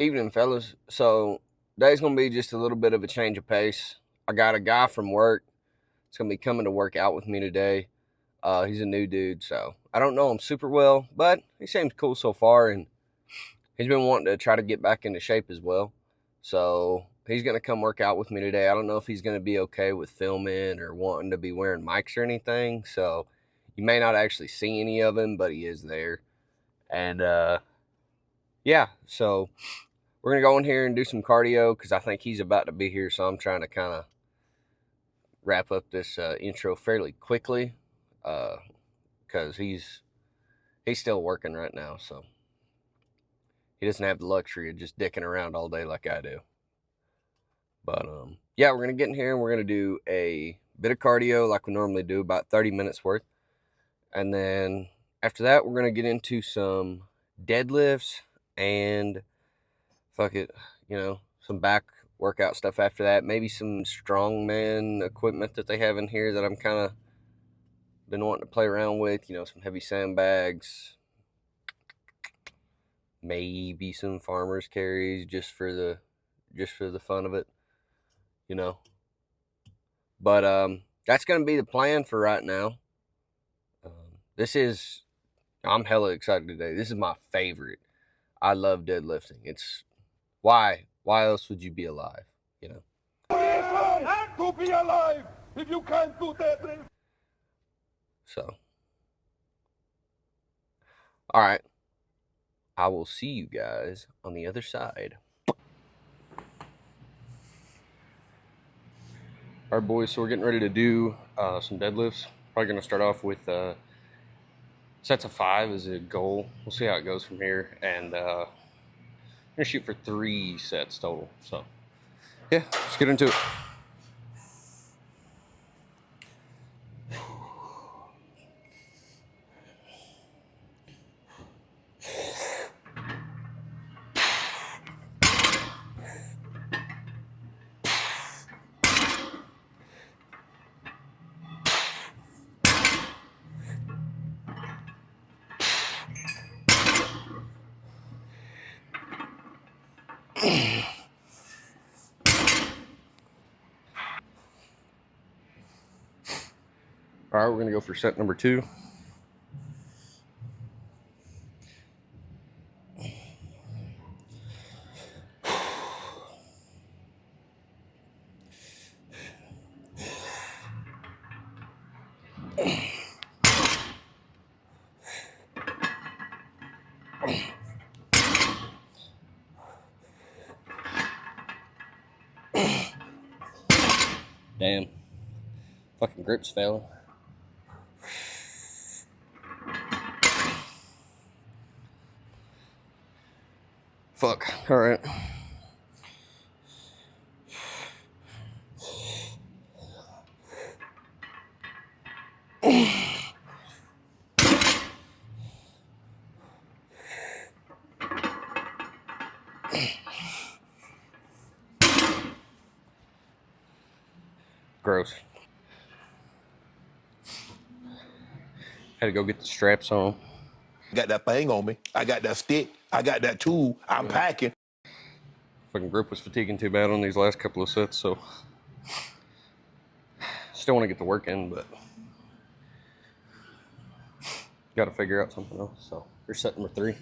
Evening, fellas. So today's gonna be just a little bit of a change of pace. I got a guy from work. It's gonna be coming to work out with me today. He's a new dude, so I don't know him super well, but he seems cool so far, and he's been wanting to try to get back into shape as well. So he's gonna come work out with me today. I don't know if he's gonna be okay with filming or wanting to be wearing mics or anything. So you may not actually see any of him, but he is there. And yeah, so we're going to go in here and do some cardio because I think he's about to be here. So I'm trying to kind of wrap up this intro fairly quickly because he's still working right now. So he doesn't have the luxury of just dicking around all day like I do. But yeah, we're going to get in here and we're going to do a bit of cardio like we normally do, about 30 minutes worth. And then after that, we're going to get into some deadlifts and some back workout stuff after that. Maybe some strongman equipment that they have in here that I'm kind of been wanting to play around with. Some heavy sandbags, maybe some farmer's carries just for the fun of it. But that's gonna be the plan for right now. I'm hella excited today. This is my favorite. I love deadlifting. It's why else would you be alive? To be alive if you can't do deadlift. So, all right. I will see you guys on the other side. All right, boys. So we're getting ready to do some deadlifts. Probably going to start off with sets of 5 as a goal. We'll see how it goes from here, and I'm going to shoot for 3 sets total. So, yeah, let's get into it. All right, we're going to go for set number 2. Damn. Fucking grip's failing. Fuck. All right. Gross. Had to go get the straps on. Got that thing on me. I got that stick. I got that tool. I'm packing. Fucking grip was fatiguing too bad on these last couple of sets, so still want to get the work in, but got to figure out something else. So here's set number 3.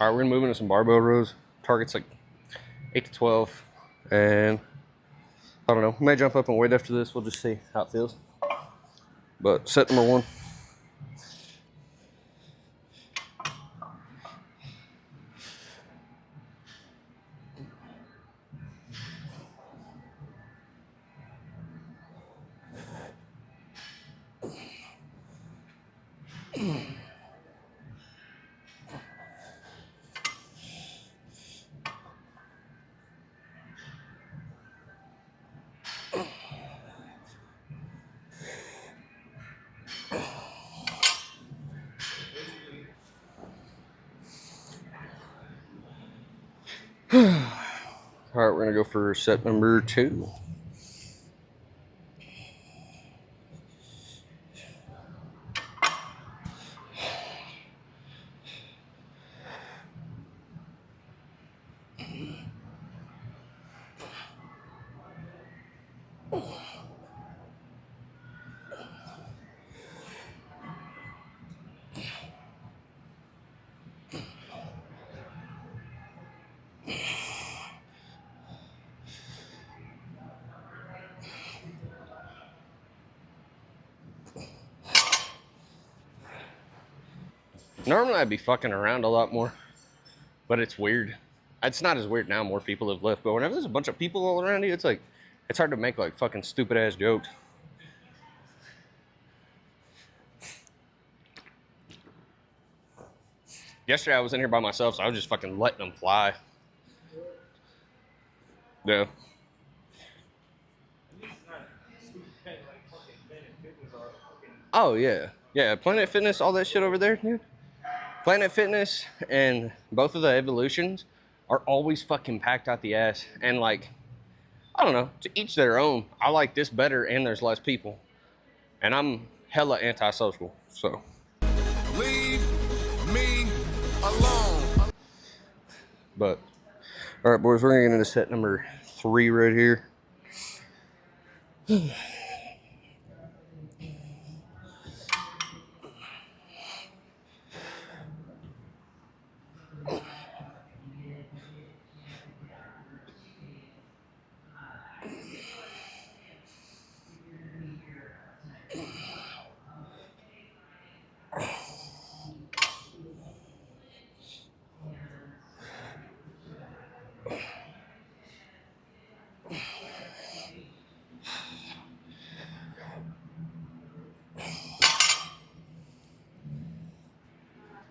All right, we're gonna move into some barbell rows. Targets like 8 to 12, and I don't know. We may jump up and wait after this. We'll just see how it feels. But set number 1. All right, we're gonna go for set number 2. Normally I'd be fucking around a lot more, but it's weird. It's not as weird now. More people have left, but whenever there's a bunch of people all around you, it's like it's hard to make like fucking stupid ass jokes. Yesterday I was in here by myself, so I was just fucking letting them fly. Yeah. Oh yeah, yeah. Planet Fitness, all that shit over there, dude. Planet Fitness and both of the evolutions are always fucking packed out the ass. And like, I don't know, to each their own. I like this better, and there's less people. And I'm hella antisocial, so. Leave me alone. But all right, boys, we're gonna get into set number 3 right here.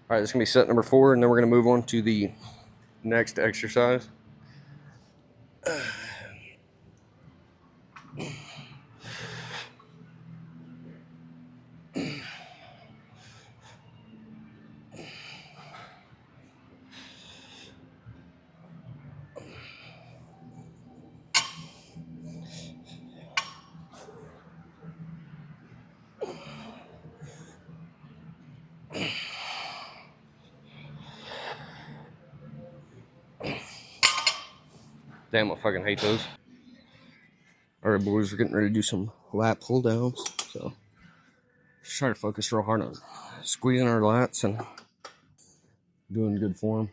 All right, this is gonna be set number 4, and then we're gonna move on to the next exercise. Damn, I fucking hate those. All right, boys, we're getting ready to do some lat pull downs. So just try to focus real hard on squeezing our lats and doing good form.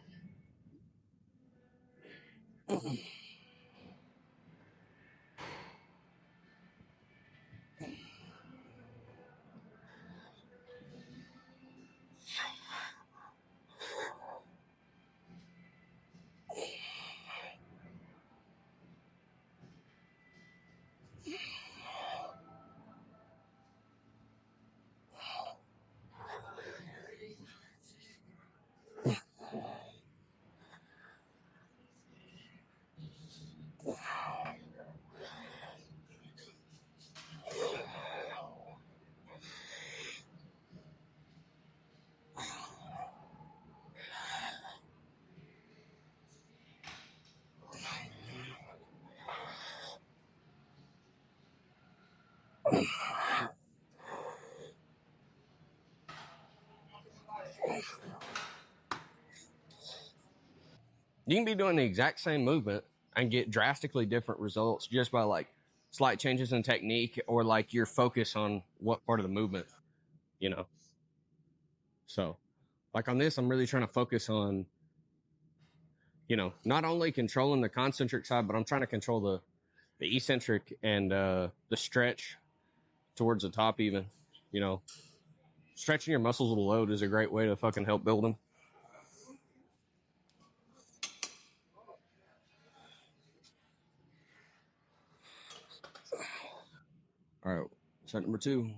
You can be doing the exact same movement and get drastically different results just by like slight changes in technique or like your focus on what part of the movement, you know. So, like on this, I'm really trying to focus on, not only controlling the concentric side, but I'm trying to control the eccentric and the stretch towards the top, even. You know, stretching your muscles with a load is a great way to fucking help build them. All right, set number 2.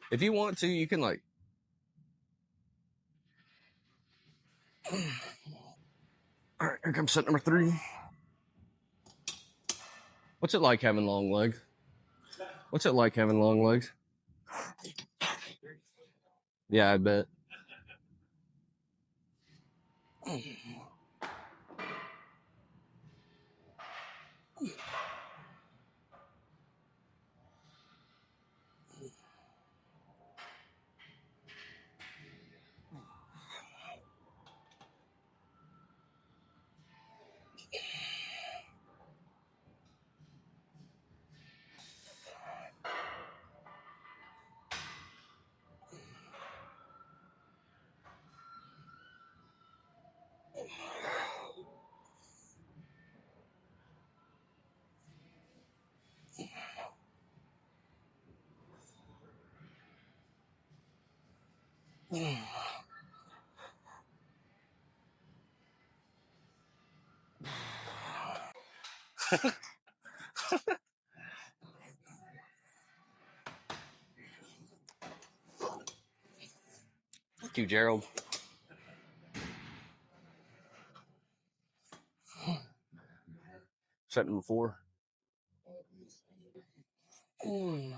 If you want to, you can like. All right, here comes set number 3. What's it like having long legs? What's it like having long legs? Yeah, I bet. Thank you, Gerald. Set number 4. You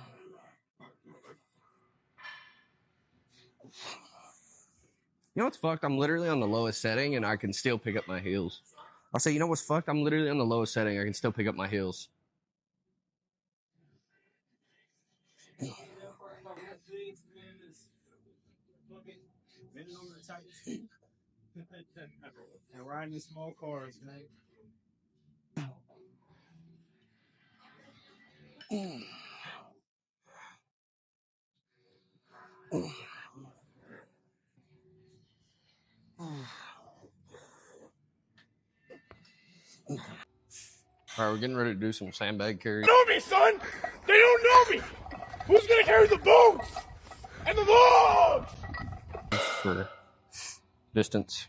know what's fucked? I'm literally on the lowest setting and I can still pick up my heels. I'll say, you know what's fucked? I'm literally on the lowest setting. I can still pick up my heels. And riding in small cars, man. All right, we're getting ready to do some sandbag carries. Know me, son. They don't know me. Who's gonna carry the boats and the logs? For distance.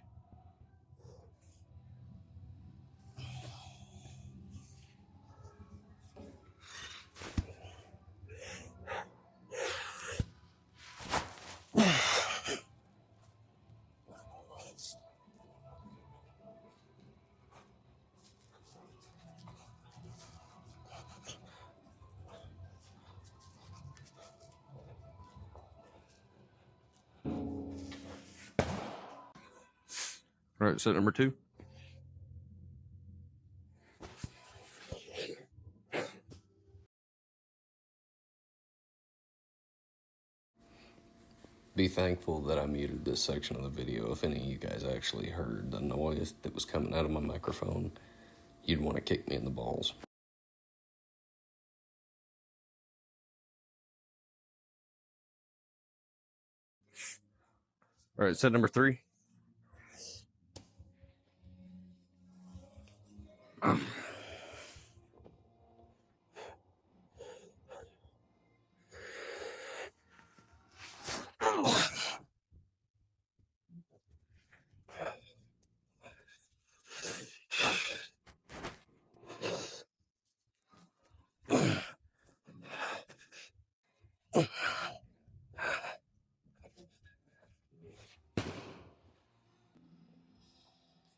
All right, set number 2. Be thankful that I muted this section of the video. If any of you guys actually heard the noise that was coming out of my microphone, you'd want to kick me in the balls. All right, set number 3.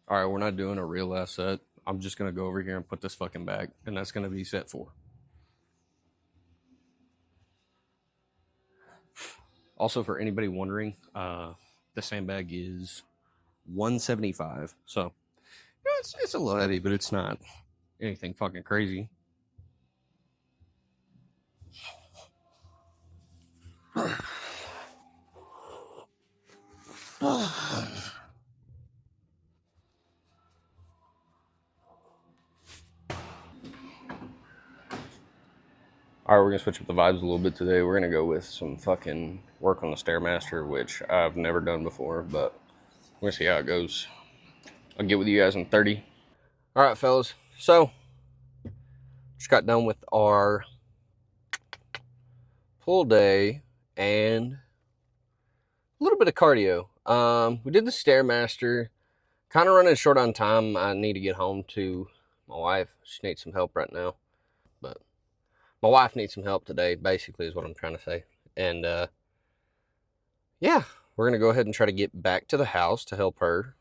All right, we're not doing a real last set. I'm just going to go over here and put this fucking back, and that's going to be set 4. Also, for anybody wondering, the sandbag is $175. So, yeah, it's a little heavy, but it's not anything fucking crazy. All right, we're gonna switch up the vibes a little bit today. We're gonna go with some fucking work on the Stairmaster, which I've never done before, but we're gonna see how it goes. I'll get with you guys in 30. All right, fellas. So, just got done with our pull day and a little bit of cardio. We did the Stairmaster. Kind of running short on time. I need to get home to my wife. She needs some help right now, but my wife needs some help today, basically, is what I'm trying to say. And yeah, we're going to go ahead and try to get back to the house to help her.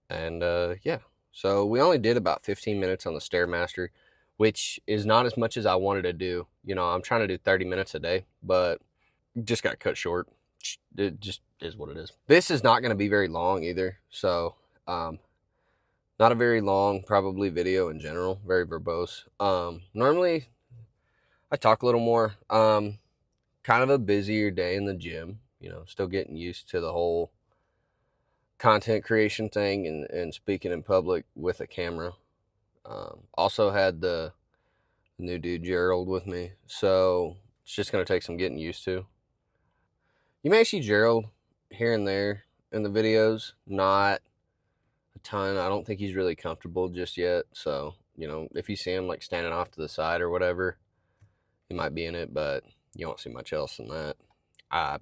And yeah, so we only did about 15 minutes on the Stairmaster, which is not as much as I wanted to do. You know, I'm trying to do 30 minutes a day, but just got cut short. It just is what it is. This is not going to be very long either. So, not a very long, probably, video in general. Very verbose. Normally, I talk a little more. Kind of a busier day in the gym. You know, still getting used to the whole content creation thing and speaking in public with a camera. Also had the new dude Gerald with me, so it's just going to take some getting used to. You may see Gerald here and there in the videos, not a ton. I don't think he's really comfortable just yet, so, you know, if you see him like standing off to the side or whatever, he might be in it, but you won't see much else than that. I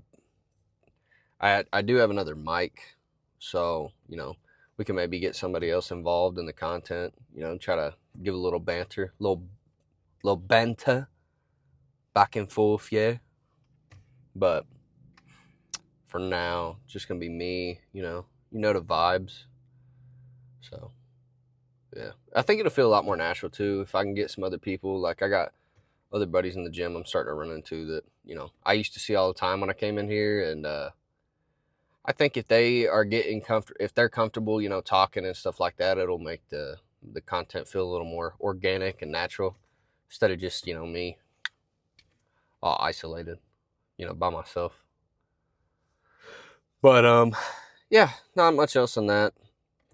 do have another mic, so, you know, we can maybe get somebody else involved in the content, you know, try to give a little banter, little banter back and forth, yeah. But for now, just gonna be me, you know the vibes. So yeah, I think it'll feel a lot more natural too if I can get some other people. Like, I got other buddies in the gym I'm starting to run into that, you know, I used to see all the time when I came in here, and I think if they are getting comfortable, if they're comfortable, you know, talking and stuff like that, it'll make the content feel a little more organic and natural instead of just, you know, me all isolated, you know, by myself. But yeah, not much else than that.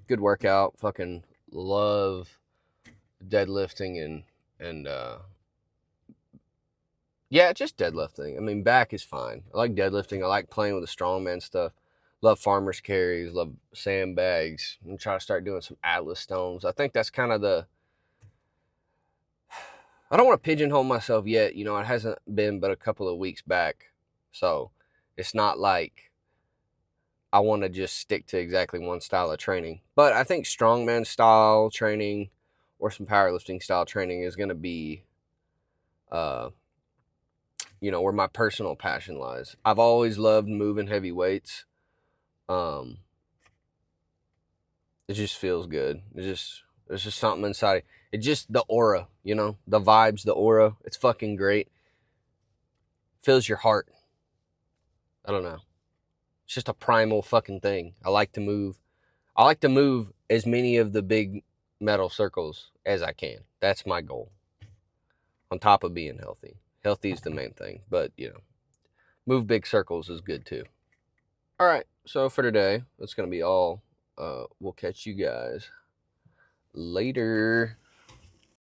Good workout. Fucking love deadlifting and yeah, just deadlifting. I mean, back is fine. I like deadlifting. I like playing with the strongman stuff. Love farmer's carries. Love sandbags. I'm trying to start doing some Atlas stones. I think that's kind of the. I don't want to pigeonhole myself yet. You know, it hasn't been but a couple of weeks back, so it's not like I want to just stick to exactly one style of training. But I think strongman style training or some powerlifting style training is going to be, you know, where my personal passion lies. I've always loved moving heavy weights. It just feels good. There's just something inside. It just, the aura, you know, the vibes, the aura. It's fucking great. Fills your heart. I don't know. It's just a primal fucking thing. I like to move. I like to move as many of the big metal circles as I can. That's my goal. On top of being healthy. Healthy is the main thing. But, you know, move big circles is good too. All right. So for today, that's going to be all. We'll catch you guys later.